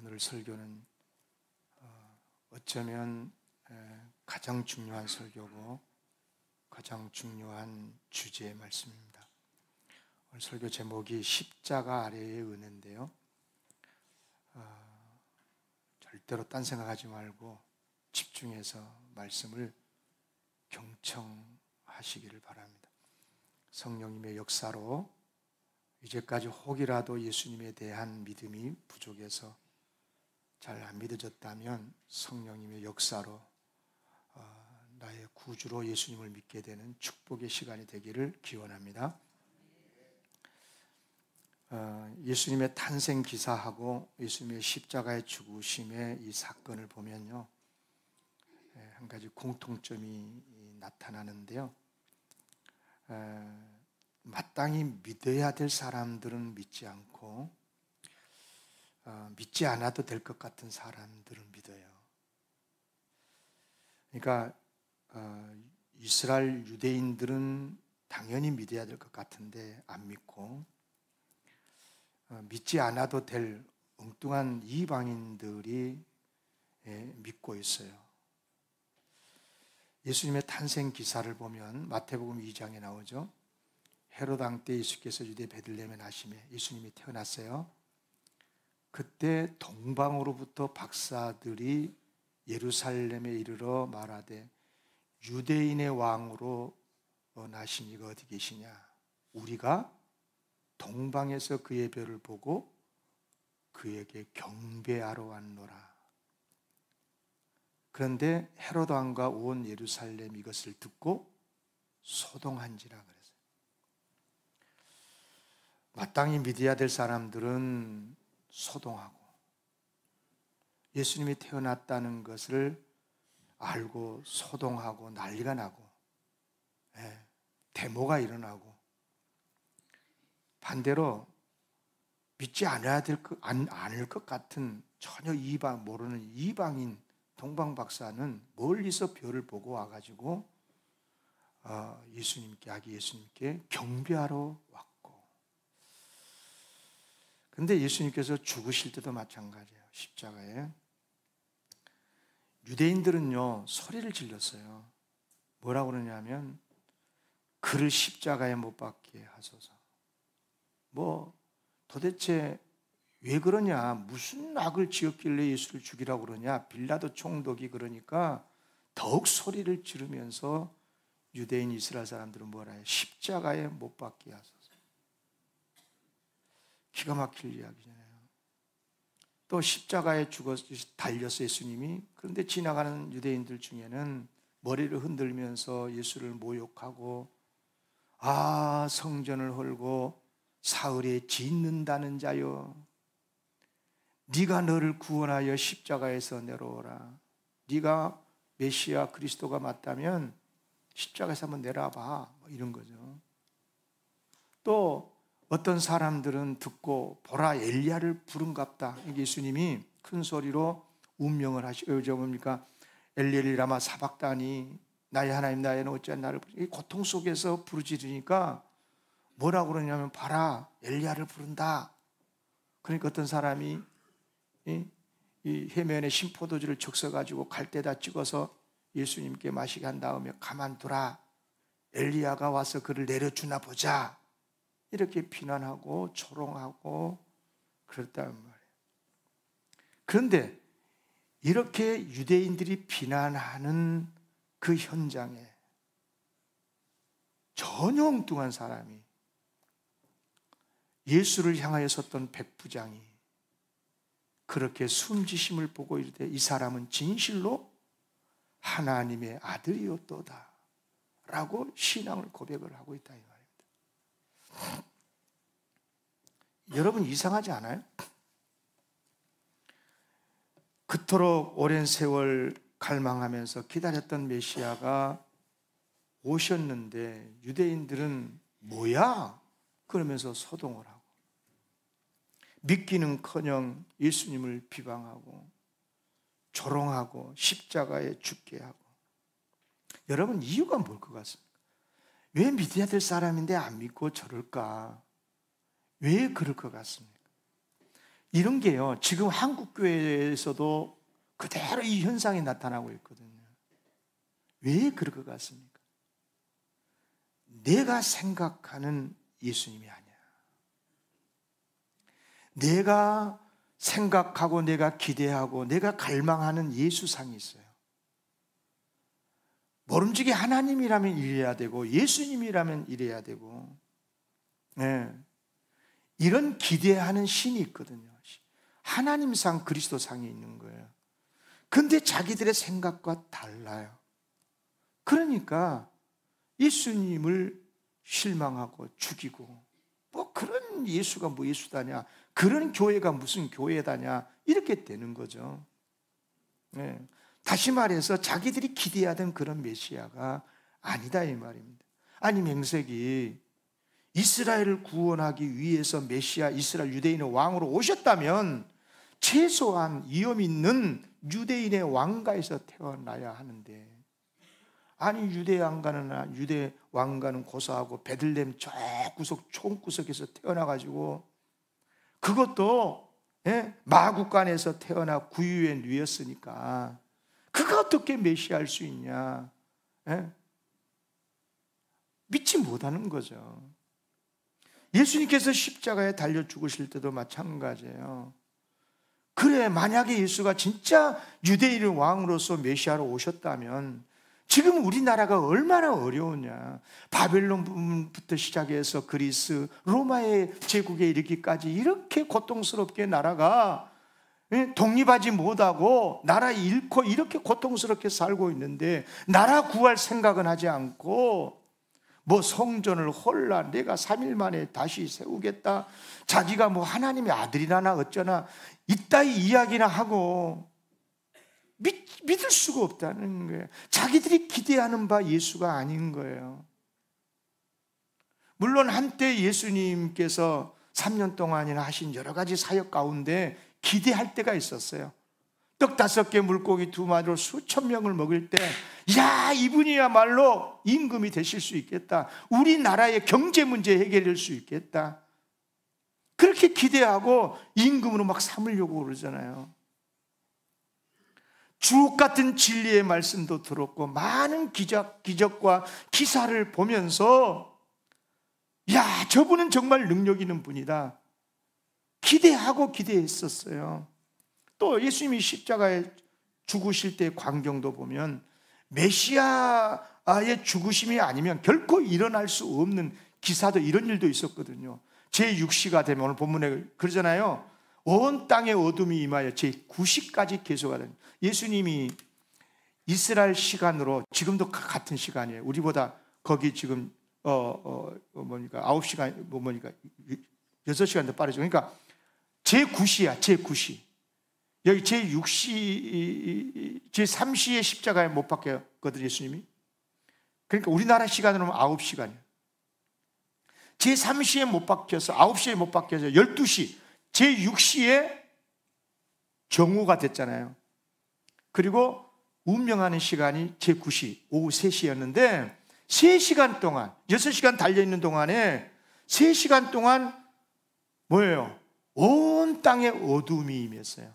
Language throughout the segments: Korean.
오늘 설교는 어쩌면 가장 중요한 설교고 가장 중요한 주제의 말씀입니다. 오늘 설교 제목이 십자가 아래의 은혜인데요. 절대로 딴 생각하지 말고 집중해서 말씀을 경청하시기를 바랍니다. 성령님의 역사로 이제까지 혹이라도 예수님에 대한 믿음이 부족해서 잘 안 믿어졌다면 성령님의 역사로 나의 구주로 예수님을 믿게 되는 축복의 시간이 되기를 기원합니다. 예수님의 탄생 기사하고 예수님의 십자가의 죽으심의 이 사건을 보면요, 한 가지 공통점이 나타나는데요. 마땅히 믿어야 될 사람들은 믿지 않고 믿지 않아도 될 것 같은 사람들은 믿어요. 그러니까 이스라엘 유대인들은 당연히 믿어야 될 것 같은데 안 믿고, 믿지 않아도 될 엉뚱한 이방인들이 믿고 있어요. 예수님의 탄생 기사를 보면 마태복음 2장에 나오죠. 헤롯 왕 때 예수께서 유대 베들레헴에 나심에 예수님이 태어났어요. 그때 동방으로부터 박사들이 예루살렘에 이르러 말하되 유대인의 왕으로 나신 이가 어디 계시냐? 우리가 동방에서 그의 별을 보고 그에게 경배하러 왔노라. 그런데 헤롯 왕과 온 예루살렘 이것을 듣고 소동한지라 그랬어요. 마땅히 믿어야 될 사람들은 소동하고, 예수님이 태어났다는 것을 알고 소동하고 난리가 나고, 데모가 일어나고, 반대로 믿지 않아야 될 않을 것 같은 전혀 모르는 이방인 동방 박사는 멀리서 별을 보고 와가지고 아기 예수님께 경배하러 왔고, 근데 예수님께서 죽으실 때도 마찬가지예요. 십자가에 유대인들은요 소리를 질렀어요. 뭐라고 그러냐면 그를 십자가에 못 박게 하소서. 도대체 왜 그러냐, 무슨 악을 지었길래 예수를 죽이라고 그러냐. 빌라도 총독이 그러니까 더욱 소리를 지르면서 유대인 이스라엘 사람들은 뭐라 해요? 십자가에 못 박게 하소서. 기가 막힐 이야기잖아요. 또 십자가에 달려서 예수님이, 그런데 지나가는 유대인들 중에는 머리를 흔들면서 예수를 모욕하고, 성전을 헐고 사흘에 짓는다는 자여, 네가 너를 구원하여 십자가에서 내려오라. 네가 메시아 그리스도가 맞다면 십자가에서 한번 내려와봐, 이런 거죠. 또 어떤 사람들은 듣고 보라 엘리야를 부른갑다. 예수님이 큰 소리로 운명을 하시고, 뭡니까? 엘리엘리 라마 사박다니, 나의 하나님 나의 어찌하여 나를 부르지? 고통 속에서 부르짖으니까 뭐라고 그러냐면 봐라 엘리야를 부른다. 그러니까 어떤 사람이 이 해면에 신포도주를 적셔가지고 갈대다 찍어서 예수님께 마시게 한 다음에 가만두라, 엘리야가 와서 그를 내려주나 보자, 이렇게 비난하고 조롱하고 그랬단 말이에요. 그런데 이렇게 유대인들이 비난하는 그 현장에 전혀 엉뚱한 사람이, 예수를 향하여 섰던 백부장이 그렇게 숨지심을 보고 이르되 이 사람은 진실로 하나님의 아들이었도다 라고 신앙을 고백을 하고 있다, 이 말입니다. 여러분 이상하지 않아요? 그토록 오랜 세월 갈망하면서 기다렸던 메시아가 오셨는데 유대인들은 뭐야? 그러면서 소동을 하고, 믿기는커녕 예수님을 비방하고 조롱하고 십자가에 죽게 하고. 여러분 이유가 뭘 것 같습니까? 왜 믿어야 될 사람인데 안 믿고 저럴까? 왜 그럴 것 같습니까? 이런 게요, 지금 한국 교회에서도 그대로 이 현상이 나타나고 있거든요. 왜 그럴 것 같습니까? 내가 생각하는 예수님이 아니야. 내가 생각하고 내가 기대하고 내가 갈망하는 예수상이 있어요. 모름지기 하나님이라면 이래야 되고 예수님이라면 이래야 되고, 네. 이런 기대하는 신이 있거든요. 하나님상, 그리스도상이 있는 거예요. 근데 자기들의 생각과 달라요. 그러니까 예수님을 실망하고 죽이고, 뭐 그런 예수가 뭐 예수다냐, 그런 교회가 무슨 교회다냐, 이렇게 되는 거죠. 네. 다시 말해서 자기들이 기대하던 그런 메시아가 아니다 이 말입니다. 아니, 맹세기 이스라엘을 구원하기 위해서 메시아, 이스라엘 유대인의 왕으로 오셨다면 최소한 위험 있는 유대인의 왕가에서 태어나야 하는데, 아니 유대 왕가는 고사하고 베들레헴 저 구석 총구석에서 태어나가지고, 그것도 마구간에서 태어나 구유에 누였으니까 그가 어떻게 메시아일 수 있냐? 믿지 못하는 거죠. 예수님께서 십자가에 달려 죽으실 때도 마찬가지예요. 그래, 만약에 예수가 진짜 유대인의 왕으로서 메시아로 오셨다면 지금 우리나라가 얼마나 어려우냐. 바벨론부터 시작해서 그리스, 로마의 제국에 이르기까지 이렇게 고통스럽게 나라가 독립하지 못하고 나라 잃고 이렇게 고통스럽게 살고 있는데, 나라 구할 생각은 하지 않고 뭐 성전을 헐라 내가 3일 만에 다시 세우겠다, 자기가 뭐 하나님의 아들이라나 어쩌나 이따위 이야기나 하고 믿을 수가 없다는 거예요. 자기들이 기대하는 바 예수가 아닌 거예요. 물론 한때 예수님께서 3년 동안이나 하신 여러 가지 사역 가운데 기대할 때가 있었어요. 떡 5개 물고기 2마리로 수천 명을 먹을 때, 야, 이분이야말로 임금이 되실 수 있겠다, 우리나라의 경제 문제 해결될 수 있겠다, 그렇게 기대하고 임금으로 막 삼으려고 그러잖아요. 주옥 같은 진리의 말씀도 들었고 많은 기적과 기사를 보면서, 야, 저분은 정말 능력 있는 분이다 기대하고 기대했었어요. 또 예수님이 십자가에 죽으실 때의 광경도 보면 메시아의 죽으심이 아니면 결코 일어날 수 없는 기사도, 이런 일도 있었거든요. 제6시가 되면, 오늘 본문에 그러잖아요, 온 땅에 어둠이 임하여 제9시까지 계속하는, 예수님이 이스라엘 시간으로 지금도 같은 시간이에요. 우리보다 거기 지금 9시간 6시간 더 빠르죠. 그러니까 제9시야 제9시. 여기 제6시 제3시에 십자가에 못 박혔거든요, 예수님이. 그러니까 우리나라 시간으로 하면 9시간이에요. 제3시에 못 박혀서 9시에 못 박혀서 12시, 제6시에 정오가 됐잖아요. 그리고 운명하는 시간이 제9시 오후 3시였는데 3시간 동안, 6시간 달려있는 동안에 3시간 동안 뭐예요? 온 땅에 어둠이 임했어요.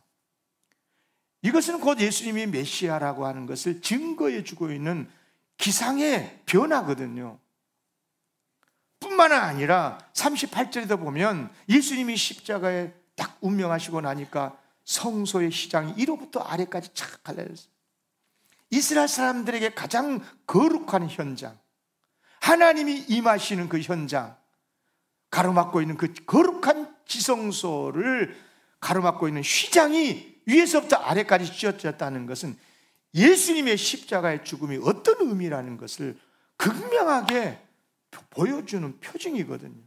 이것은 곧 예수님이 메시아라고 하는 것을 증거해 주고 있는 기상의 변화거든요. 뿐만 아니라 38절에도 보면 예수님이 십자가에 딱 운명하시고 나니까 성소의 시장이 위로부터 아래까지 착 갈라졌어요. 이스라엘 사람들에게 가장 거룩한 현장, 하나님이 임하시는 그 현장, 가로막고 있는 그 거룩한 지성소를 가로막고 있는 휘장이 위에서부터 아래까지 찢어졌다는 것은 예수님의 십자가의 죽음이 어떤 의미라는 것을 극명하게 보여주는 표징이거든요.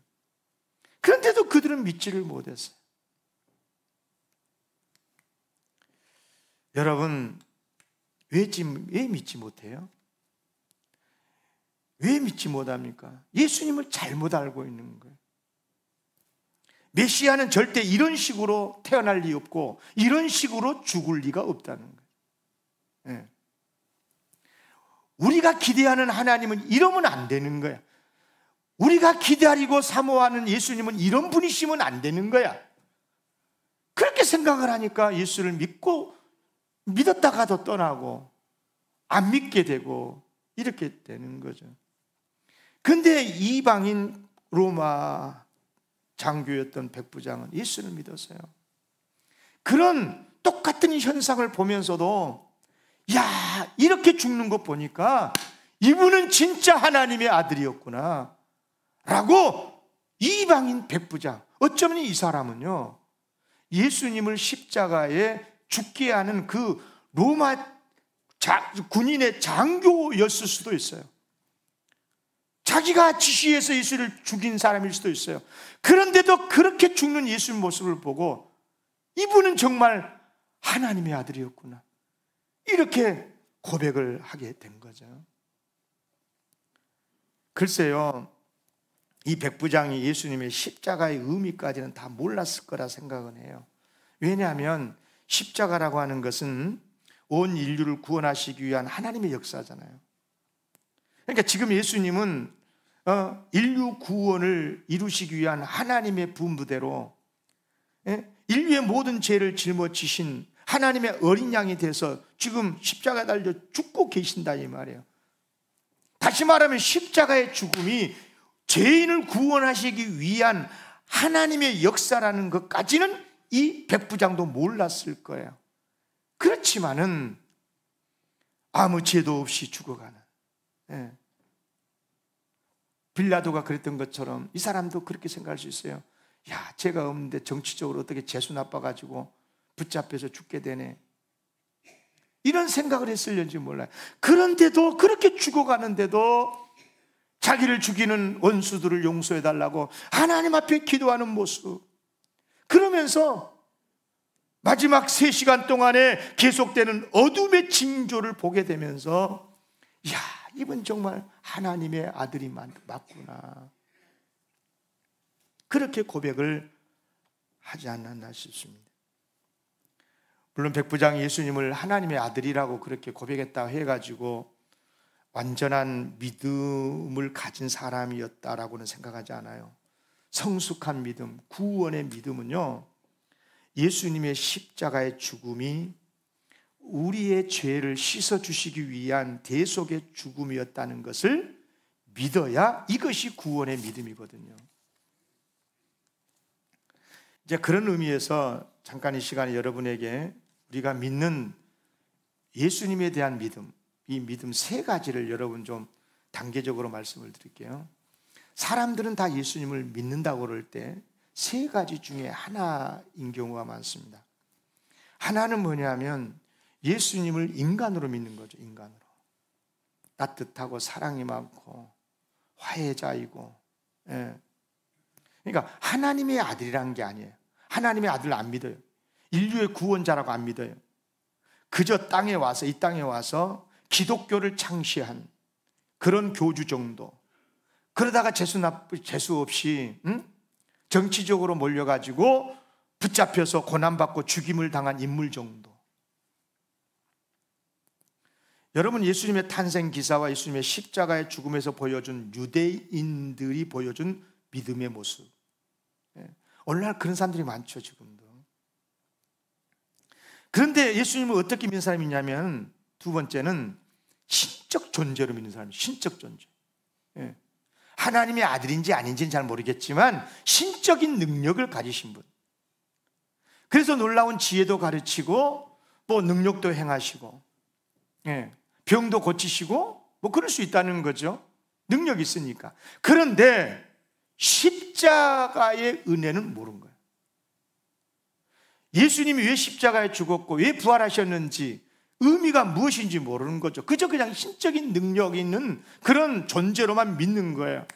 그런데도 그들은 믿지를 못했어요. 여러분, 왜 믿지 못해요? 왜 믿지 못합니까? 예수님을 잘못 알고 있는 거예요. 메시아는 절대 이런 식으로 태어날 리 없고 이런 식으로 죽을 리가 없다는 거예요. 네. 우리가 기대하는 하나님은 이러면 안 되는 거야. 우리가 기다리고 사모하는 예수님은 이런 분이시면 안 되는 거야. 그렇게 생각을 하니까 예수를 믿었다가도 떠나고 안 믿게 되고 이렇게 되는 거죠. 근데 이방인 로마 장교였던 백부장은 예수를 믿었어요. 그런 똑같은 현상을 보면서도 야, 이렇게 죽는 것 보니까 이분은 진짜 하나님의 아들이었구나 라고 이방인 백부장, 어쩌면 이 사람은요 예수님을 십자가에 죽게 하는 그 로마 군인의 장교였을 수도 있어요. 자기가 지시해서 예수를 죽인 사람일 수도 있어요. 그런데도 그렇게 죽는 예수의 모습을 보고 이분은 정말 하나님의 아들이었구나, 이렇게 고백을 하게 된 거죠. 글쎄요, 이 백부장이 예수님의 십자가의 의미까지는 다 몰랐을 거라 생각은 해요. 왜냐하면 십자가라고 하는 것은 온 인류를 구원하시기 위한 하나님의 역사잖아요. 그러니까 지금 예수님은 인류 구원을 이루시기 위한 하나님의 분부대로 인류의 모든 죄를 짊어지신 하나님의 어린 양이 돼서 지금 십자가에 달려 죽고 계신다 이 말이에요. 다시 말하면 십자가의 죽음이 죄인을 구원하시기 위한 하나님의 역사라는 것까지는 이 백부장도 몰랐을 거예요. 그렇지만은 아무 죄도 없이 죽어가는, 빌라도가 그랬던 것처럼 이 사람도 그렇게 생각할 수 있어요. 야, 죄가 없는데 정치적으로 어떻게 재수 나빠가지고 붙잡혀서 죽게 되네, 이런 생각을 했을는지 몰라요. 그런데도, 그렇게 죽어가는데도 자기를 죽이는 원수들을 용서해달라고 하나님 앞에 기도하는 모습, 그러면서 마지막 3시간 동안에 계속되는 어둠의 징조를 보게 되면서 야, 이분 정말 하나님의 아들이 맞구나, 그렇게 고백을 하지 않았나 싶습니다. 물론 백부장이 예수님을 하나님의 아들이라고 그렇게 고백했다 해가지고 완전한 믿음을 가진 사람이었다라고는 생각하지 않아요. 성숙한 믿음, 구원의 믿음은요, 예수님의 십자가의 죽음이 우리의 죄를 씻어주시기 위한 대속의 죽음이었다는 것을 믿어야 이것이 구원의 믿음이거든요. 이제 그런 의미에서 잠깐 이 시간에 여러분에게 우리가 믿는 예수님에 대한 믿음, 이 믿음 3가지를 여러분 좀 단계적으로 말씀을 드릴게요. 사람들은 다 예수님을 믿는다고 그럴 때 3가지 중에 하나인 경우가 많습니다. 하나는 뭐냐면 예수님을 인간으로 믿는 거죠. 인간으로. 따뜻하고 사랑이 많고 화해자이고, 그러니까 하나님의 아들이라는 게 아니에요. 하나님의 아들을 안 믿어요. 인류의 구원자라고 안 믿어요. 그저 이 땅에 와서 기독교를 창시한 그런 교주 정도, 그러다가 재수 없이 정치적으로 몰려가지고 붙잡혀서 고난받고 죽임을 당한 인물 정도. 여러분, 예수님의 탄생 기사와 예수님의 십자가의 죽음에서 보여준 유대인들이 보여준 믿음의 모습, 오늘날 그런 사람들이 많죠, 지금도. 그런데 예수님을 어떻게 믿는 사람이냐면, 2번째는 신적 존재로 믿는 사람이에요. 신적 존재. 하나님의 아들인지 아닌지는 잘 모르겠지만 신적인 능력을 가지신 분. 그래서 놀라운 지혜도 가르치고 뭐 능력도 행하시고, 병도 고치시고 뭐 그럴 수 있다는 거죠. 능력이 있으니까. 그런데 십자가의 은혜는 모르는 거예요. 예수님이 왜 십자가에 죽었고 왜 부활하셨는지 의미가 무엇인지 모르는 거죠. 그냥 신적인 능력이 있는 그런 존재로만 믿는 거예요.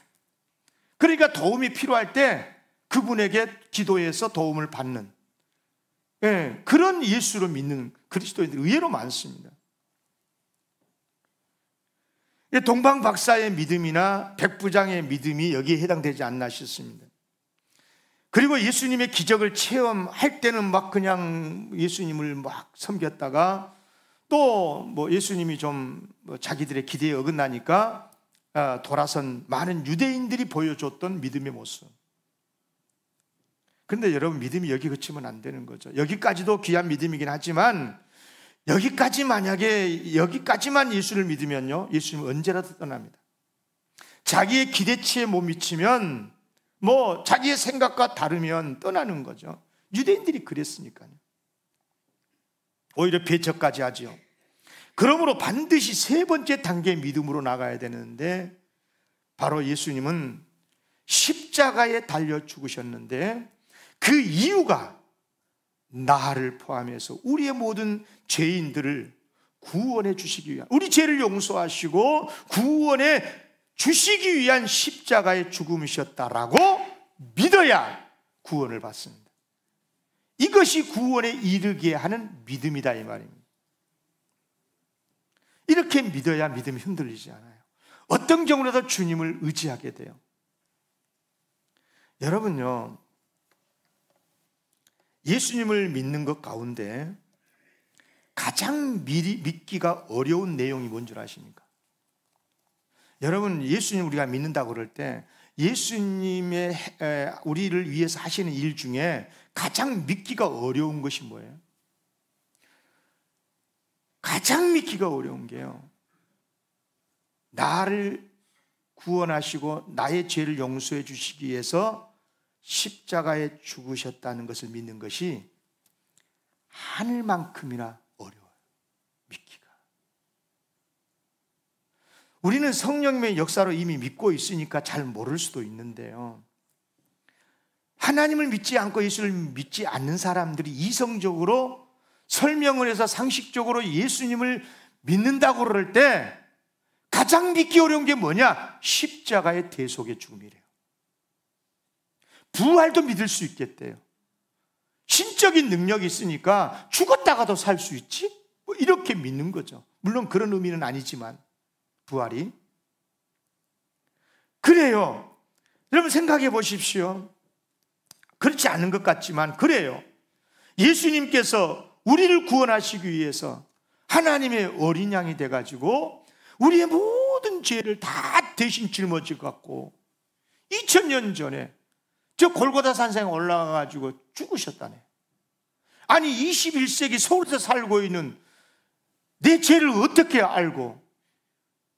그러니까 도움이 필요할 때 그분에게 기도해서 도움을 받는, 그런 예수로 믿는 그리스도인들이 의외로 많습니다. 동방 박사의 믿음이나 백부장의 믿음이 여기에 해당되지 않나 싶습니다. 그리고 예수님의 기적을 체험할 때는 막 그냥 예수님을 막 섬겼다가 또 뭐 예수님이 좀 자기들의 기대에 어긋나니까 돌아선 많은 유대인들이 보여줬던 믿음의 모습. 그런데 여러분, 믿음이 여기 그치면 안 되는 거죠. 여기까지도 귀한 믿음이긴 하지만 여기까지만 예수를 믿으면요, 예수님은 언제라도 떠납니다. 자기의 기대치에 못 미치면, 자기의 생각과 다르면 떠나는 거죠. 유대인들이 그랬으니까요. 오히려 배척까지 하죠. 그러므로 반드시 세 번째 단계의 믿음으로 나가야 되는데, 바로 예수님은 십자가에 달려 죽으셨는데 그 이유가 나를 포함해서 우리의 모든 죄인들을 구원해 주시기 위한, 우리 죄를 용서하시고 구원해 주시기 위한 십자가의 죽음이셨다라고 믿어야 구원을 받습니다. 이것이 구원에 이르게 하는 믿음이다, 이 말입니다. 이렇게 믿어야 믿음이 흔들리지 않아요. 어떤 경우라도 주님을 의지하게 돼요. 여러분요, 예수님을 믿는 것 가운데 가장 믿기가 어려운 내용이 뭔 줄 아십니까? 여러분, 예수님 우리가 믿는다고 그럴 때 예수님의 우리를 위해서 하시는 일 중에 가장 믿기가 어려운 것이 뭐예요? 가장 믿기가 어려운 게요, 나를 구원하시고 나의 죄를 용서해 주시기 위해서 십자가에 죽으셨다는 것을 믿는 것이 하늘만큼이나 어려워요, 믿기가. 우리는 성령님의 역사로 이미 믿고 있으니까 잘 모를 수도 있는데요, 하나님을 믿지 않고 예수를 믿지 않는 사람들이 이성적으로 설명을 해서 상식적으로 예수님을 믿는다고 그럴 때 가장 믿기 어려운 게 뭐냐? 십자가의 대속의 죽음이래요. 부활도 믿을 수 있겠대요. 신적인 능력이 있으니까 죽었다가도 살 수 있지? 이렇게 믿는 거죠. 물론 그런 의미는 아니지만, 부활이. 그래요. 여러분 생각해 보십시오. 그렇지 않은 것 같지만 그래요. 예수님께서 우리를 구원하시기 위해서 하나님의 어린 양이 돼가지고 우리의 모든 죄를 다 대신 짊어지고 갖고 2000년 전에 저 골고다 산상에 올라가가지고 죽으셨다네. 아니 21세기 서울에서 살고 있는 내 죄를 어떻게 알고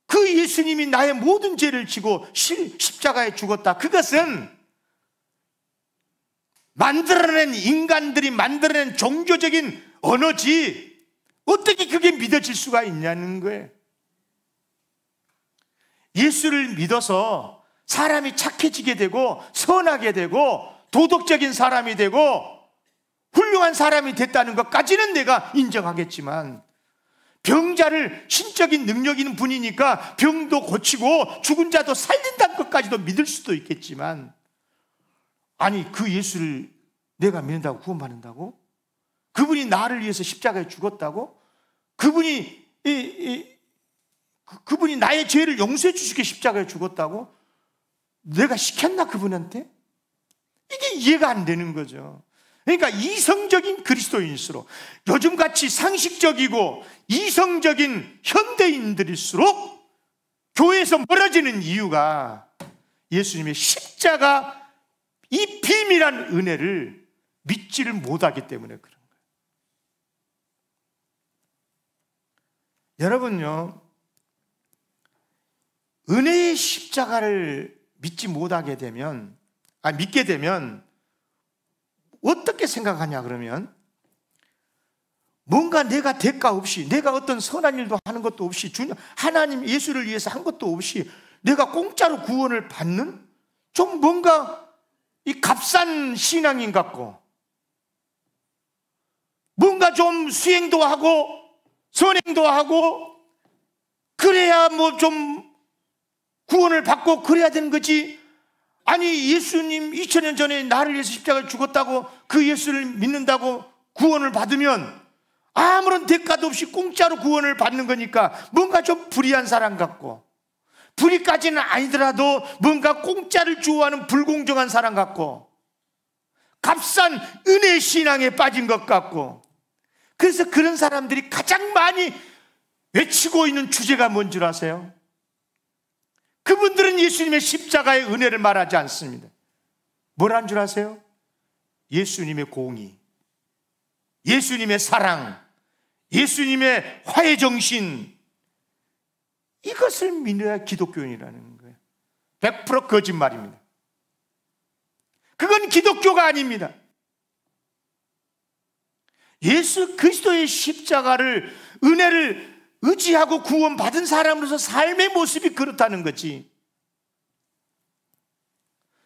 그 예수님이 나의 모든 죄를 지고 십자가에 죽었다. 그것은 만들어낸, 인간들이 만들어낸 종교적인 언어지 어떻게 그게 믿어질 수가 있냐는 거예요. 예수를 믿어서 사람이 착해지게 되고 선하게 되고 도덕적인 사람이 되고 훌륭한 사람이 됐다는 것까지는 내가 인정하겠지만, 병자를 신적인 능력 있는 분이니까 병도 고치고 죽은 자도 살린다는 것까지도 믿을 수도 있겠지만, 아니 그 예수를 내가 믿는다고 구원받는다고? 그분이 나를 위해서 십자가에 죽었다고? 그분이 나의 죄를 용서해 주시게 십자가에 죽었다고? 내가 시켰나 그분한테? 이게 이해가 안 되는 거죠. 그러니까 이성적인 그리스도인일수록, 요즘같이 상식적이고 이성적인 현대인들일수록 교회에서 멀어지는 이유가 예수님의 십자가 이 비밀한 은혜를 믿지를 못하기 때문에 그런 거예요. 여러분요, 은혜의 십자가를 믿지 못하게 되면, 믿게 되면 어떻게 생각하냐 그러면, 뭔가 내가 대가 없이, 내가 어떤 선한 일도 하는 것도 없이, 하나님 예수를 위해서 한 것도 없이 내가 공짜로 구원을 받는, 좀 뭔가 이 값싼 신앙인 같고, 뭔가 좀 수행도 하고 선행도 하고 그래야 뭐 좀 구원을 받고 그래야 되는 거지. 아니 예수님 2000년 전에 나를 위해서 십자가에 죽었다고 그 예수를 믿는다고 구원을 받으면 아무런 대가도 없이 공짜로 구원을 받는 거니까 뭔가 좀 불의한 사람 같고, 불의까지는 아니더라도 뭔가 공짜를 주워하는 불공정한 사람 같고, 값싼 은혜 신앙에 빠진 것 같고, 그래서 그런 사람들이 가장 많이 외치고 있는 주제가 뭔 줄 아세요? 그분들은 예수님의 십자가의 은혜를 말하지 않습니다. 뭐라는 줄 아세요? 예수님의 공의, 예수님의 사랑, 예수님의 화해 정신, 이것을 믿어야 기독교인이라는 거예요. 100% 거짓말입니다. 그건 기독교가 아닙니다. 예수 그리스도의 십자가를, 은혜를 의지하고 구원받은 사람으로서 삶의 모습이 그렇다는 거지.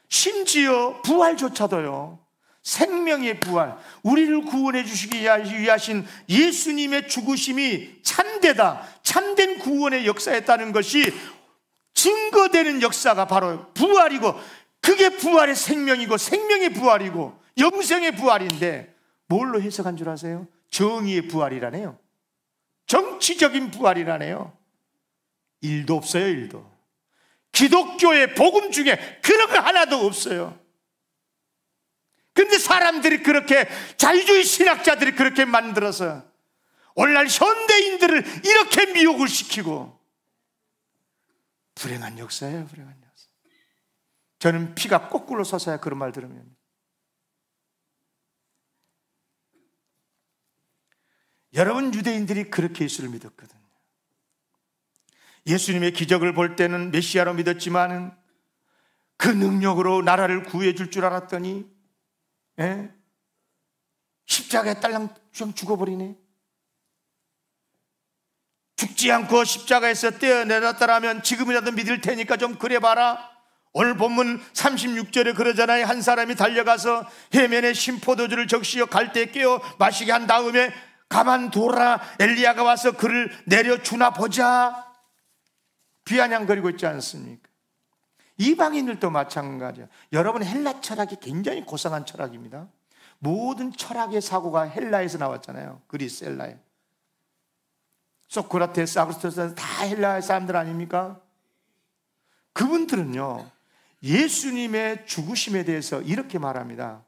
심지어 부활조차도요, 생명의 부활, 우리를 구원해 주시기 위하신 예수님의 죽으심이 참되다, 참된 구원의 역사였다는 것이 증거되는 역사가 바로 부활이고, 그게 부활의 생명이고, 생명의 부활이고, 영생의 부활인데 뭘로 해석한 줄 아세요? 정의의 부활이라네요. 정치적인 부활이라네요. 일도 없어요, 일도. 기독교의 복음 중에 그런 거 하나도 없어요. 근데 사람들이 그렇게, 자유주의 신학자들이 그렇게 만들어서 오늘날 현대인들을 이렇게 미혹을 시키고, 불행한 역사예요, 불행한 역사. 저는 피가 거꾸로 솟아야 그런 말 들으면. 여러분, 유대인들이 그렇게 예수를 믿었거든요. 예수님의 기적을 볼 때는 메시아로 믿었지만 그 능력으로 나라를 구해 줄 줄 알았더니 십자가에 딸랑 죽어버리네. 죽지 않고 십자가에서 떼어내렸더라면 지금이라도 믿을 테니까 좀 그래봐라. 오늘 본문 36절에 그러잖아요. 한 사람이 달려가서 해면에 신포도주를 적시어 갈대에 깨어 마시게 한 다음에 가만둬라, 엘리야가 와서 그를 내려주나 보자. 비아냥거리고 있지 않습니까? 이방인들도 마찬가지야. 여러분, 헬라 철학이 굉장히 고상한 철학입니다. 모든 철학의 사고가 헬라에서 나왔잖아요. 그리스, 헬라에. 소크라테스, 아리스토텔레스 다 헬라 사람들 아닙니까? 그분들은요, 예수님의 죽으심에 대해서 이렇게 말합니다.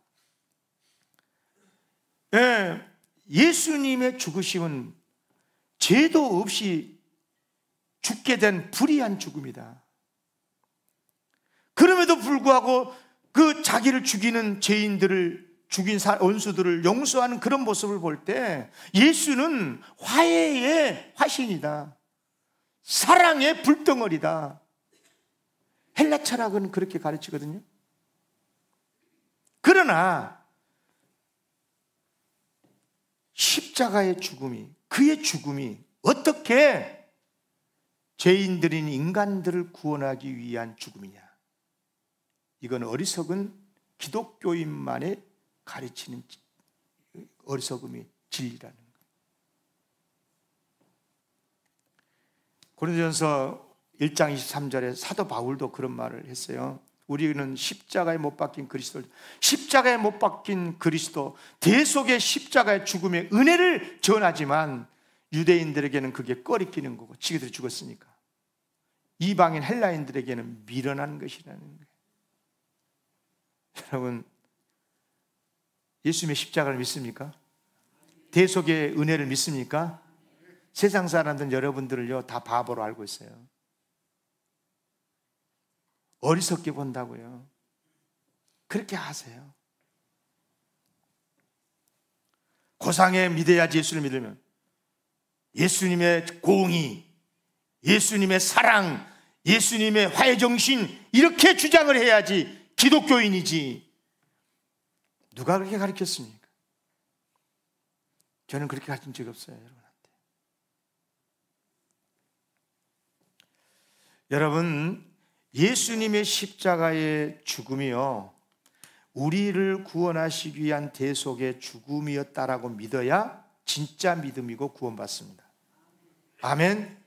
예수님의 죽으심은 죄도 없이 죽게 된 불의한 죽음이다. 그럼에도 불구하고 그 자기를 죽이는 죄인들을, 죽인 원수들을 용서하는 그런 모습을 볼 때 예수는 화해의 화신이다, 사랑의 불덩어리다. 헬라 철학은 그렇게 가르치거든요. 그러나 십자가의 죽음이, 그의 죽음이 어떻게 죄인들인 인간들을 구원하기 위한 죽음이냐, 이건 어리석은 기독교인만의 가르치는 어리석음이 진리라는 거예요. 고린도전서 1장 23절에 사도 바울도 그런 말을 했어요. 우리는 십자가에 못 박힌 그리스도, 십자가에 못 박힌 그리스도, 대속의 십자가의 죽음의 은혜를 전하지만 유대인들에게는 그게 꺼리끼는 거고, 지그들이 죽었으니까. 이방인 헬라인들에게는 미련한 것이라는 거예요. 여러분, 예수님의 십자가를 믿습니까? 대속의 은혜를 믿습니까? 세상 사람들은 여러분들을요 다 바보로 알고 있어요. 어리석게 본다고요. 그렇게 하세요. 고상에 믿어야지. 예수를 믿으면 예수님의 공의, 예수님의 사랑, 예수님의 화해정신, 이렇게 주장을 해야지 기독교인이지. 누가 그렇게 가르쳤습니까? 저는 그렇게 가르친 적이 없어요, 여러분한테. 여러분, 예수님의 십자가의 죽음이요, 우리를 구원하시기 위한 대속의 죽음이었다라고 믿어야 진짜 믿음이고 구원받습니다. 아멘.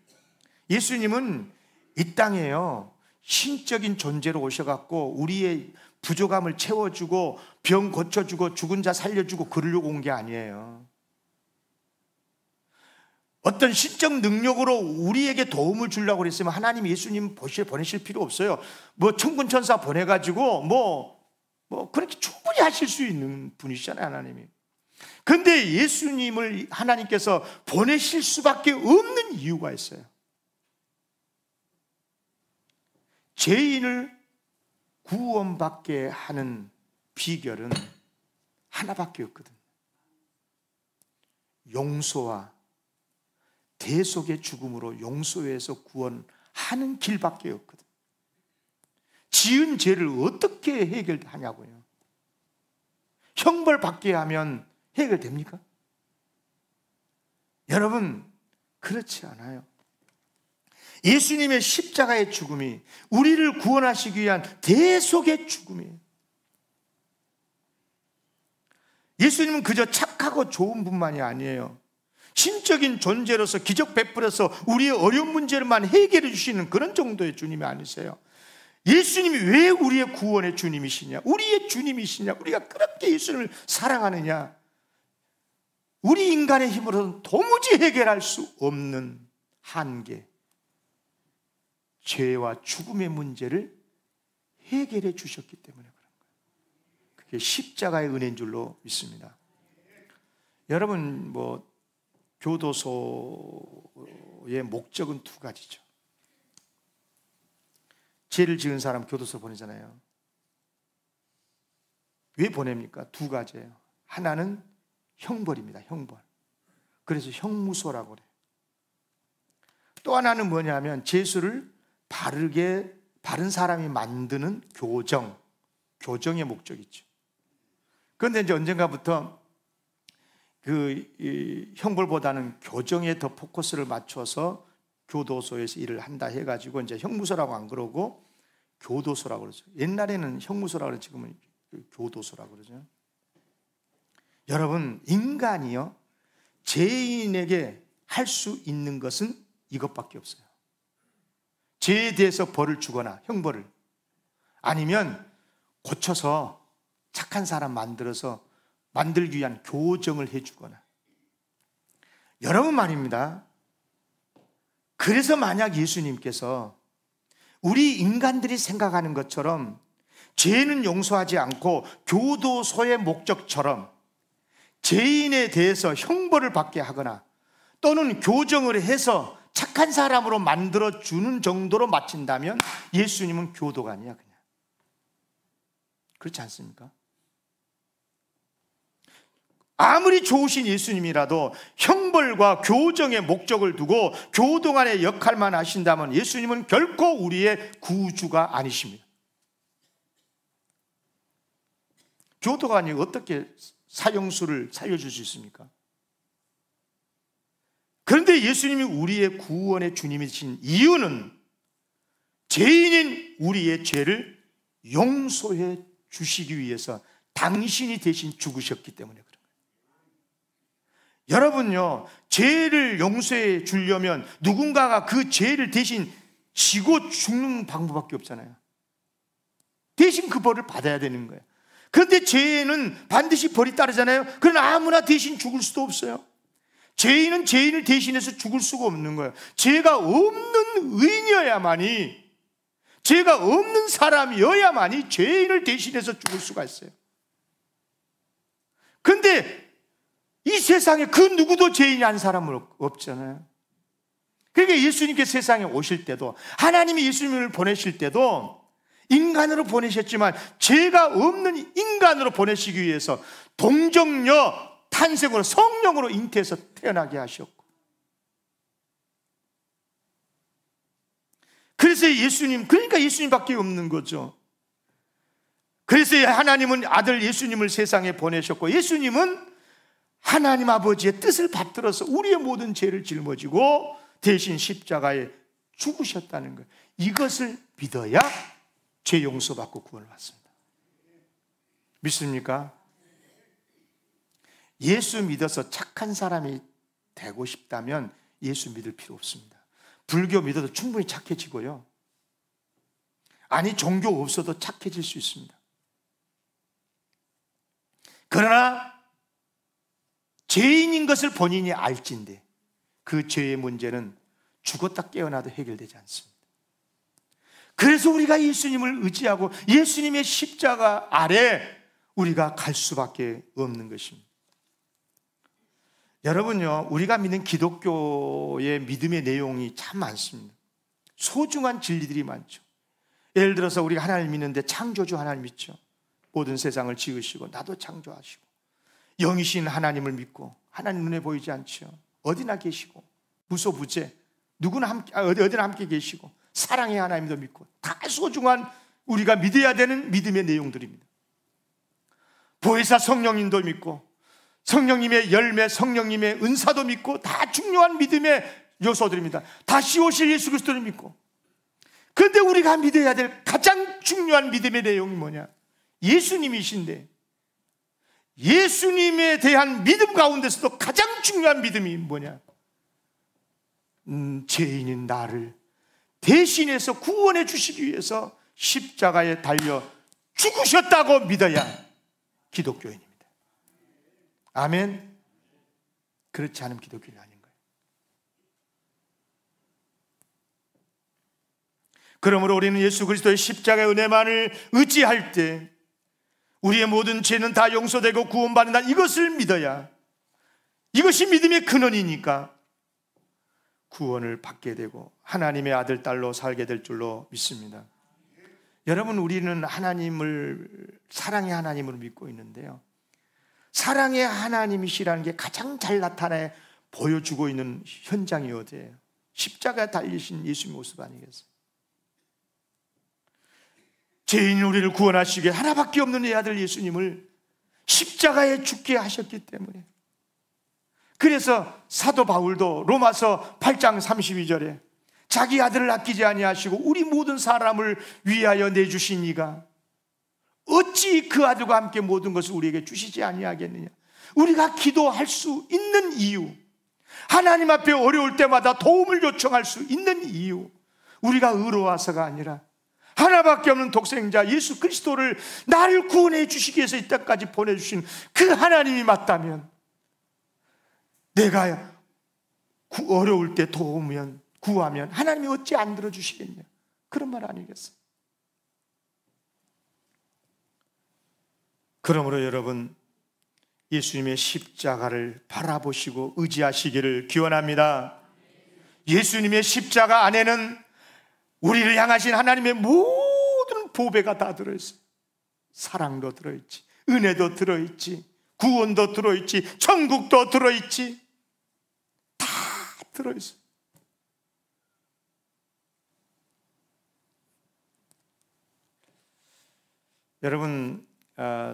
예수님은 이 땅에요 신적인 존재로 오셔갖고 우리의 부족함을 채워주고 병 고쳐주고 죽은 자 살려주고 그러려고 온 게 아니에요. 어떤 신적 능력으로 우리에게 도움을 주려고 그랬으면 하나님이 예수님 보내실 필요 없어요. 뭐 천군 천사 보내가지고 뭐 그렇게 충분히 하실 수 있는 분이시잖아요, 하나님이. 근데 예수님을 하나님께서 보내실 수밖에 없는 이유가 있어요. 죄인을 구원받게 하는 비결은 하나밖에 없거든. 용서와 대속의 죽음으로 용서해서 구원하는 길밖에 없거든. 지은 죄를 어떻게 해결하냐고요. 형벌 받게 하면 해결됩니까? 여러분, 그렇지 않아요. 예수님의 십자가의 죽음이 우리를 구원하시기 위한 대속의 죽음이에요. 예수님은 그저 착하고 좋은 분만이 아니에요. 신적인 존재로서 기적 베풀어서 우리의 어려운 문제를만 해결해 주시는 그런 정도의 주님이 아니세요. 예수님이 왜 우리의 구원의 주님이시냐, 우리의 주님이시냐, 우리가 그렇게 예수님을 사랑하느냐, 우리 인간의 힘으로는 도무지 해결할 수 없는 한계, 죄와 죽음의 문제를 해결해 주셨기 때문에 그런 거예요. 그게 십자가의 은혜인 줄로 믿습니다. 여러분, 교도소의 목적은 두 가지죠. 죄를 지은 사람 교도소 보내잖아요. 왜 보냅니까? 두 가지예요. 하나는 형벌입니다. 형벌. 그래서 형무소라고 그래요. 또 하나는 뭐냐면 죄수를 바른 사람이 만드는 교정의 목적이 있죠. 그런데 이제 언젠가부터 형벌보다는 교정에 더 포커스를 맞춰서 교도소에서 일을 한다 해가지고 이제 형무소라고 안 그러고 교도소라고 그러죠. 옛날에는 형무소라고 그러죠. 지금은 교도소라고 그러죠. 여러분, 인간이요, 죄인에게 할 수 있는 것은 이것밖에 없어요. 죄에 대해서 벌을 주거나 형벌을, 아니면 고쳐서 착한 사람 만들기 위한 교정을 해주거나. 여러분 말입니다. 그래서 만약 예수님께서 우리 인간들이 생각하는 것처럼 죄는 용서하지 않고 교도소의 목적처럼 죄인에 대해서 형벌을 받게 하거나 또는 교정을 해서 착한 사람으로 만들어주는 정도로 마친다면 예수님은 교도가 아니야, 그냥. 그렇지 않습니까? 아무리 좋으신 예수님이라도 형벌과 교정의 목적을 두고 교도관의 역할만 하신다면 예수님은 결코 우리의 구주가 아니십니다. 교도관이 어떻게 사형수를 살려줄 수 있습니까? 그런데 예수님이 우리의 구원의 주님이신 이유는 죄인인 우리의 죄를 용서해 주시기 위해서 당신이 대신 죽으셨기 때문에 그런 거예요. 여러분요, 죄를 용서해 주려면 누군가가 그 죄를 대신 지고 죽는 방법밖에 없잖아요. 대신 그 벌을 받아야 되는 거예요. 그런데 죄에는 반드시 벌이 따르잖아요. 그러나 아무나 대신 죽을 수도 없어요. 죄인은 죄인을 대신해서 죽을 수가 없는 거예요. 죄가 없는 의인이어야만이, 죄가 없는 사람이어야만이 죄인을 대신해서 죽을 수가 있어요. 그런데 이 세상에 그 누구도 죄인이 아닌 사람은 없잖아요. 그러니까 예수님께서 세상에 오실 때도, 하나님이 예수님을 보내실 때도 인간으로 보내셨지만 죄가 없는 인간으로 보내시기 위해서 동정녀 탄생으로 성령으로 잉태해서 태어나게 하셨고, 그래서 그러니까 예수님밖에 없는 거죠. 그래서 하나님은 아들 예수님을 세상에 보내셨고, 예수님은 하나님 아버지의 뜻을 받들어서 우리의 모든 죄를 짊어지고 대신 십자가에 죽으셨다는 거예요. 이것을 믿어야 죄 용서받고 구원을 받습니다. 믿습니까? 예수 믿어서 착한 사람이 되고 싶다면 예수 믿을 필요 없습니다. 불교 믿어도 충분히 착해지고요. 아니, 종교 없어도 착해질 수 있습니다. 그러나 죄인인 것을 본인이 알진데 그 죄의 문제는 죽었다 깨어나도 해결되지 않습니다. 그래서 우리가 예수님을 의지하고 예수님의 십자가 아래 우리가 갈 수밖에 없는 것입니다. 여러분요, 우리가 믿는 기독교의 믿음의 내용이 참 많습니다. 소중한 진리들이 많죠. 예를 들어서 우리가 하나님 믿는데 창조주 하나님 믿죠. 모든 세상을 지으시고 나도 창조하시고 영이신 하나님을 믿고, 하나님 눈에 보이지 않죠. 어디나 계시고 무소부재, 누구나 함께, 어디나 함께 계시고 사랑의 하나님도 믿고, 다 소중한 우리가 믿어야 되는 믿음의 내용들입니다. 보혜사 성령님도 믿고, 성령님의 열매, 성령님의 은사도 믿고, 다 중요한 믿음의 요소들입니다. 다시 오실 예수 그리스도를 믿고. 그런데 우리가 믿어야 될 가장 중요한 믿음의 내용이 뭐냐? 예수님이신데, 예수님에 대한 믿음 가운데서도 가장 중요한 믿음이 뭐냐? 죄인인 나를 대신해서 구원해 주시기 위해서 십자가에 달려 죽으셨다고 믿어야 기독교인입니다. 아멘. 그렇지 않으면 기독교인이 아닌 거예요. 그러므로 우리는 예수 그리스도의 십자가의 은혜만을 의지할 때 우리의 모든 죄는 다 용서되고 구원받는다, 이것을 믿어야, 이것이 믿음의 근원이니까 구원을 받게 되고 하나님의 아들, 딸로 살게 될 줄로 믿습니다. 여러분, 우리는 하나님을, 사랑의 하나님을 믿고 있는데요, 사랑의 하나님이시라는 게 가장 잘 나타내 보여주고 있는 현장이 어디예요? 십자가에 달리신 예수의 모습 아니겠어요? 죄인 우리를 구원하시게 하나밖에 없는 내 아들 예수님을 십자가에 죽게 하셨기 때문에, 그래서 사도 바울도 로마서 8장 32절에 자기 아들을 아끼지 아니하시고 우리 모든 사람을 위하여 내주신 이가 어찌 그 아들과 함께 모든 것을 우리에게 주시지 아니하겠느냐. 우리가 기도할 수 있는 이유, 하나님 앞에 어려울 때마다 도움을 요청할 수 있는 이유, 우리가 의로워서가 아니라 하나밖에 없는 독생자 예수 그리스도를 나를 구원해 주시기 위해서 이 땅까지 보내주신 그 하나님이 맞다면, 내가 어려울 때 도우면, 구하면 하나님이 어찌 안 들어주시겠냐, 그런 말 아니겠어요? 그러므로 여러분, 예수님의 십자가를 바라보시고 의지하시기를 기원합니다. 예수님의 십자가 안에는 우리를 향하신 하나님의 모든 보배가 다 들어있어요. 사랑도 들어있지, 은혜도 들어있지, 구원도 들어있지, 천국도 들어있지, 다 들어있어요. 여러분,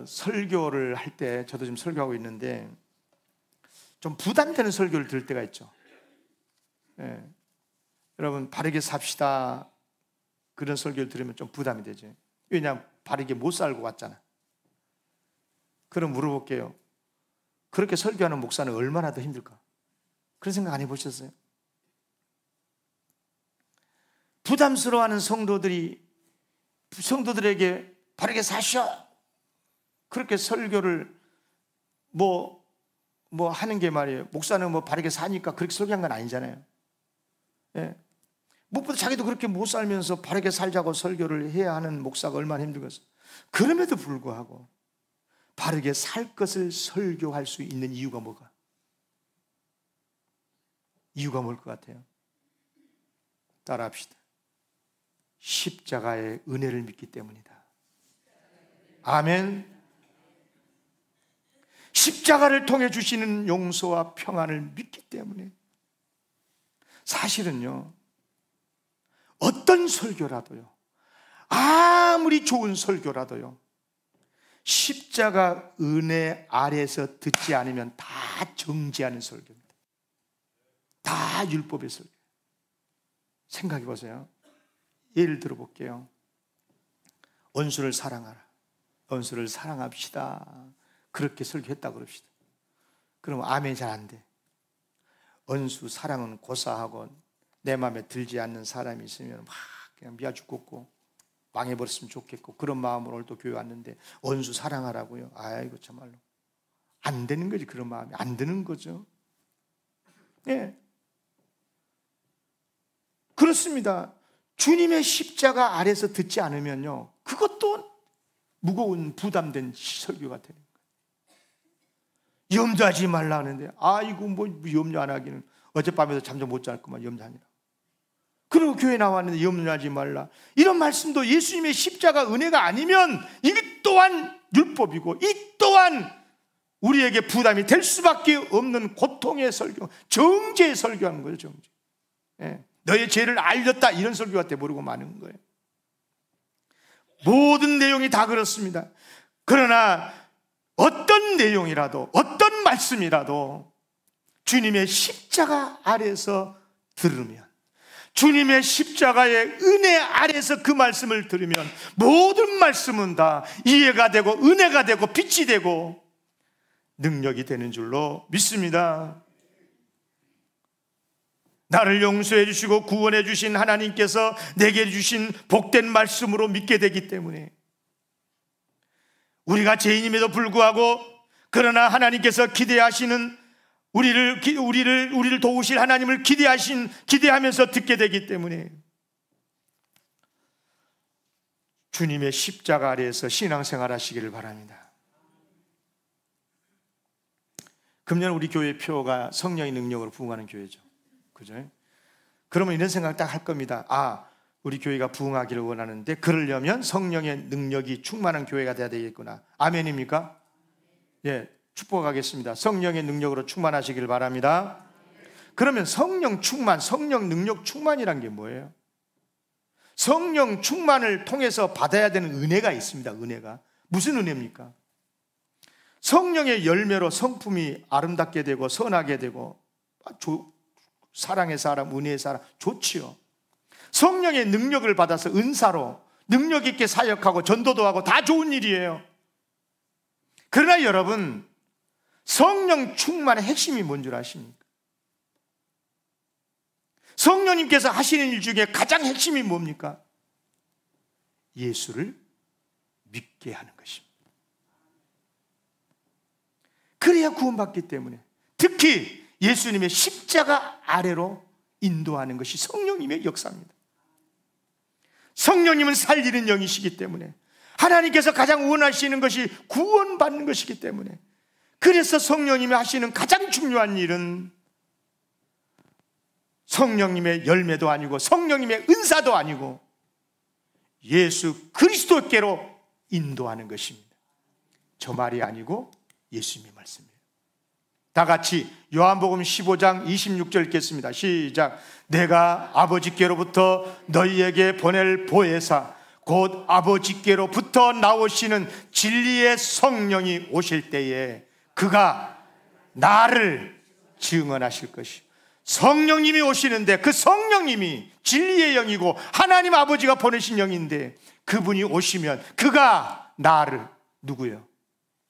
설교를 할 때, 저도 지금 설교하고 있는데 좀 부담되는 설교를 들을 때가 있죠. 여러분, 바르게 삽시다, 그런 설교를 들으면 좀 부담이 되죠. 왜냐하면 바르게 못 살고 왔잖아. 그럼 물어볼게요. 그렇게 설교하는 목사는 얼마나 더 힘들까? 그런 생각 안 해보셨어요? 부담스러워하는 성도들에게 바르게 사셔, 그렇게 설교를 뭐 하는 게 말이에요. 목사는 뭐 바르게 사니까 그렇게 설교한 건 아니잖아요. 예. 무엇보다 자기도 그렇게 못 살면서 바르게 살자고 설교를 해야 하는 목사가 얼마나 힘들겠어요. 그럼에도 불구하고 바르게 살 것을 설교할 수 있는 이유가 뭐가? 이유가 뭘 것 같아요? 따라합시다. 십자가의 은혜를 믿기 때문이다. 아멘. 십자가를 통해 주시는 용서와 평안을 믿기 때문에. 사실은요, 어떤 설교라도요, 아무리 좋은 설교라도요, 십자가 은혜 아래에서 듣지 않으면 다 정죄하는 설교입니다. 다 율법의 설교. 생각해 보세요. 예를 들어 볼게요. 원수를 사랑하라, 원수를 사랑합시다, 그렇게 설교했다 그럽시다. 그럼 아멘 잘 안 돼. 원수 사랑은 고사하고 내 마음에 들지 않는 사람이 있으면 막 그냥 미아 죽겠고 망해버렸으면 좋겠고, 그런 마음으로 오늘 또 교회 왔는데 원수 사랑하라고요? 아이고 참말로 안 되는 거지. 그런 마음이 안 드는 거죠. 예, 그렇습니다. 주님의 십자가 아래서 듣지 않으면요, 그것도 무거운 부담된 설교가 되는 거예요. 염려하지 말라 하는데, 아이고 뭐 염려 안 하기는, 어젯밤에도 잠 좀 못 잤구만 염려하니라. 그리고 교회 나왔는데 염려하지 말라, 이런 말씀도 예수님의 십자가 은혜가 아니면 이 또한 율법이고 이 또한 우리에게 부담이 될 수밖에 없는 고통의 설교, 정죄의 설교하는 거예요. 정죄. 예. 너의 죄를 알렸다, 이런 설교가 돼버리고 마는 거예요. 모든 내용이 다 그렇습니다. 그러나 어떤 내용이라도, 어떤 말씀이라도 주님의 십자가 아래에서 들으면, 주님의 십자가의 은혜 아래에서 그 말씀을 들으면 모든 말씀은 다 이해가 되고 은혜가 되고 빛이 되고 능력이 되는 줄로 믿습니다. 나를 용서해 주시고 구원해 주신 하나님께서 내게 주신 복된 말씀으로 믿게 되기 때문에, 우리가 죄인임에도 불구하고 그러나 하나님께서 기대하시는 우리를 도우실 하나님을 기대하면서 듣게 되기 때문에 주님의 십자가 아래에서 신앙생활 하시기를 바랍니다. 금년 우리 교회 표가 성령의 능력으로 부흥하는 교회죠. 그죠? 그러면 이런 생각 딱 할 겁니다. 우리 교회가 부흥하기를 원하는데 그러려면 성령의 능력이 충만한 교회가 돼야 되겠구나. 아멘입니까? 예, 축복하겠습니다. 성령의 능력으로 충만하시길 바랍니다. 그러면 성령 충만, 성령 능력 충만이란 게 뭐예요? 성령 충만을 통해서 받아야 되는 은혜가 있습니다. 은혜가. 무슨 은혜입니까? 성령의 열매로 성품이 아름답게 되고 선하게 되고 사랑의 사람, 은혜의 사람, 좋지요. 성령의 능력을 받아서 은사로 능력 있게 사역하고 전도도 하고 다 좋은 일이에요. 그러나 여러분, 성령 충만의 핵심이 뭔 줄 아십니까? 성령님께서 하시는 일 중에 가장 핵심이 뭡니까? 예수를 믿게 하는 것입니다. 그래야 구원받기 때문에, 특히 예수님의 십자가 아래로 인도하는 것이 성령님의 역사입니다. 성령님은 살리는 영이시기 때문에, 하나님께서 가장 원하시는 것이 구원받는 것이기 때문에, 그래서 성령님이 하시는 가장 중요한 일은 성령님의 열매도 아니고 성령님의 은사도 아니고 예수 그리스도께로 인도하는 것입니다. 저 말이 아니고 예수님의 말씀이에요. 다 같이 요한복음 15장 26절 읽겠습니다. 시작. 내가 아버지께로부터 너희에게 보낼 보혜사 곧 아버지께로부터 나오시는 진리의 성령이 오실 때에 그가 나를 증언하실 것이요. 성령님이 오시는데 그 성령님이 진리의 영이고 하나님 아버지가 보내신 영인데, 그분이 오시면 그가 나를, 누구요?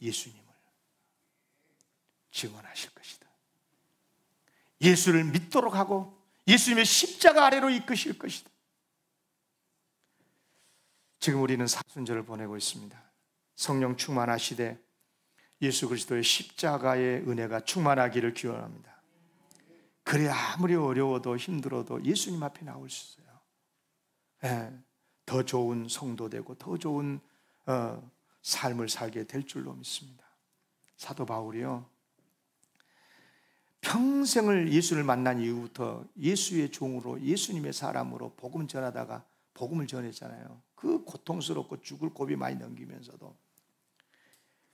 예수님을 증언하실 것이다. 예수를 믿도록 하고 예수님의 십자가 아래로 이끄실 것이다. 지금 우리는 사순절을 보내고 있습니다. 성령 충만하시되 예수 그리스도의 십자가의 은혜가 충만하기를 기원합니다. 그래야 아무리 어려워도 힘들어도 예수님 앞에 나올 수 있어요. 네, 더 좋은 성도 되고 더 좋은 삶을 살게 될 줄로 믿습니다. 사도 바울이요, 평생을 예수를 만난 이후부터 예수의 종으로, 예수님의 사람으로 복음 전하다가 복음을 전했잖아요. 그 고통스럽고 죽을 고비 많이 넘기면서도.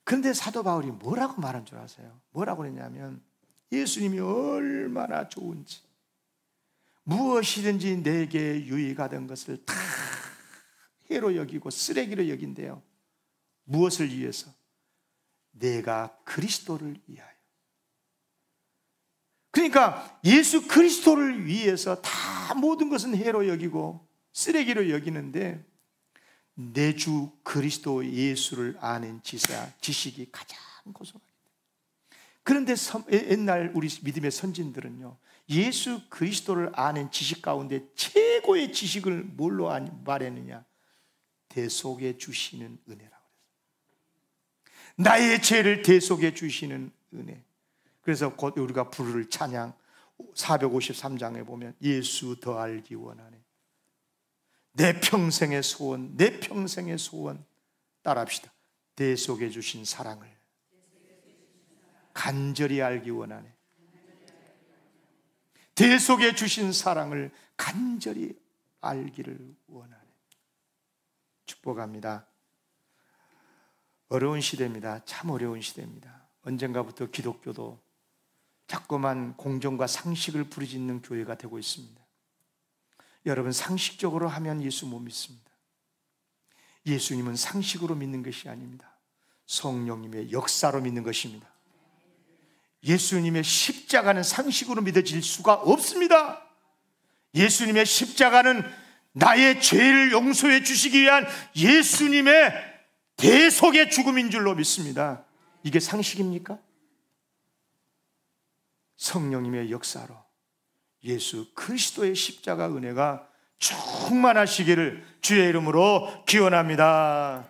그런데 사도 바울이 뭐라고 말한 줄 아세요? 뭐라고 했냐면, 예수님이 얼마나 좋은지, 무엇이든지 내게 유익하던 것을 다 해로 여기고 쓰레기로 여긴대요. 무엇을 위해서? 내가 그리스도를 위하여. 그러니까 예수 그리스도를 위해서 다 모든 것은 해로 여기고 쓰레기로 여기는데, 내 주 그리스도 예수를 아는 지식이 가장 고소하게. 그런데 옛날 우리 믿음의 선진들은요, 예수 그리스도를 아는 지식 가운데 최고의 지식을 뭘로 말했느냐? 대속해 주시는 은혜라고 그랬어요. 나의 죄를 대속해 주시는 은혜. 그래서 곧 우리가 부를 찬양 453장에 보면 예수 더 알기 원하네. 내 평생의 소원, 내 평생의 소원 따라합시다. 대속해 주신 사랑을 간절히 알기 원하네. 대속해 주신 사랑을 간절히 알기를 원하네. 축복합니다. 어려운 시대입니다. 참 어려운 시대입니다. 언젠가부터 기독교도 자꾸만 공정과 상식을 부르짖는 교회가 되고 있습니다. 여러분, 상식적으로 하면 예수 못 믿습니다. 예수님은 상식으로 믿는 것이 아닙니다. 성령님의 역사로 믿는 것입니다. 예수님의 십자가는 상식으로 믿어질 수가 없습니다. 예수님의 십자가는 나의 죄를 용서해 주시기 위한 예수님의 대속의 죽음인 줄로 믿습니다. 이게 상식입니까? 성령님의 역사로 예수 그리스도의 십자가 은혜가 충만하시기를 주의 이름으로 기원합니다.